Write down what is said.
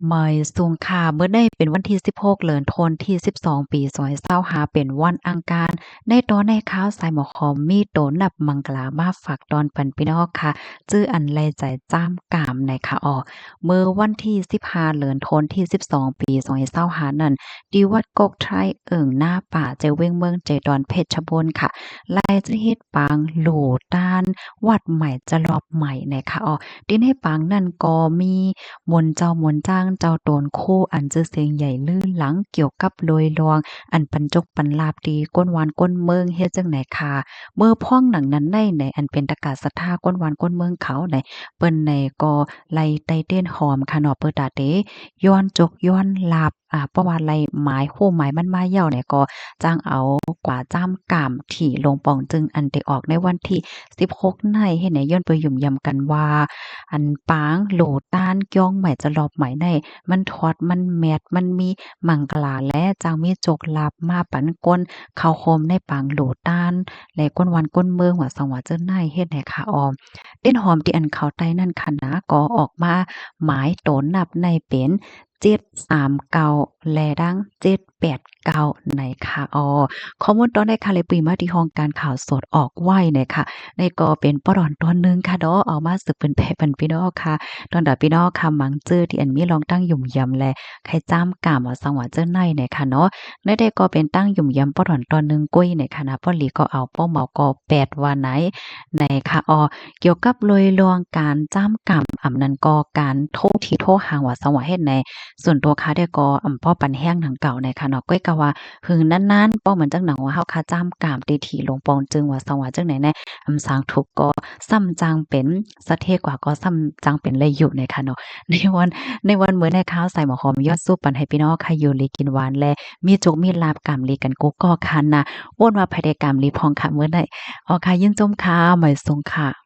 เมยสูงค่าเมื่อได้เป็นวันที่16เดือนธันวาคมที่12ปี2025เป็นวันอังคารในตอนในข่าวสายหมอคอมมีโตนับมังกลามาฝากตอนปันพี่น้องค่ะจื้ออันไลใจจ้ามกามในค่ะเมื่อวันที่15เดือนธันวาคมที่12ปี2025นั้นที่วัดกกไทรหน้าป่าเจเว้งเมืองเจดอนเพชรบูรณ์ค่ะไล่จะเฮ็ดปางโหลต้านวัดใหม่จะรอบใหม่ในค่ะที่ในปางนั่นก็มีมนต์เจ้ามนต์จ้างเจ้าโตนคู่อันจื้อเสียงใหญ่ลื่นหลังเกี่ยวกับโดยรวงอันปันจกปันลาบดีก้นหวานก้นเมืองเฮ็ดจังไหนค่ะเมื่อพ่องหนังนั้นในอันเป็นตะกาศรัทธาก้นหวานก้นเมืองเขาในเปิ้นในก็ไล่ไตเต้นหอมค่ะเนาะเปิดตาเตย้อนจกย้อนลาบเพราะว่าไล่หมายโหหมายมันมาเหย้าเนี่ยก็จ้างเอากว่าจ้ามกามที่ลงปองจึงอันได้ออกในวันที่16ในเฮ็ดให้ย้อนไปยุ่มยำกันว่าอันปางโหลต้านก้องใหม่จะรอบใหม่ในมันทอดมันแมดมันมีมังกลาและจางมีจกลาบมาปันก้นเข้าโคมในปางโหลต้านและก้นวันก้นเมืองว่าสังว่าเจิ้นในเฮ็ดให้ค่ะเต้นหอมที่อันเขาใต้นั่นค่ะนะก็ออกมาหมายโตนนับในเป็น739แลดัง789ในค่ะข้อมูลตอนในค่ะเลยปีมาที่ห้องการข่าวสดออกไว้เนี่ยค่ะในก็เป็นปรอนตอนนึงค่ะเนาะเอามาสืบเป็นแผ่ปันพี่น้องค่ะตอนดาพี่น้องค่ะมังจื้อที่อันมีลองตั้งยุ่มยำแลใครจ้ำกามว่าสังว่าเจิ้นในเนี่ยค่ะเนาะในได้ก็เป็นตั้งยุ่มยำปรอนตอนนึงกุ้ยเนี่ยค่ะนะป้อหลีก็เอาป้อเมาก็8ว่าไหนในค่ะเกี่ยวกับโดยรวงการจ้ำกำนั้นก็การโทษที่โทษหางว่าสังว่าเฮ็ดในส่วนตัวค่ะได้ก็ป้อปันแห้งหนังเก่าในค่ะเนาะก้อยก็ว่าหึงนั้นๆป้อเหมือนจังหนังว่าเฮาค่ะจ้ำกามตีถีลงปองจึงว่าสังว่าจังไหนแน่สร้างทุกข์ก็ซ้ำจังเป็นสะเทกว่าก็ซ้ำจังเป็นเลยอยู่ในค่ะเนาะในวันมื้อในข้าวใส่หมอหอมยอดสู้ปันให้พี่น้องค่ะอยู่ลีกินหวานแลมีจุกมีลาบกำลีกันกุ๊กก็คันนะโอนว่าภายในกรรมลีพองค่ะมื้อใดค่ะยินจมค่ะหมายทรงค่ะ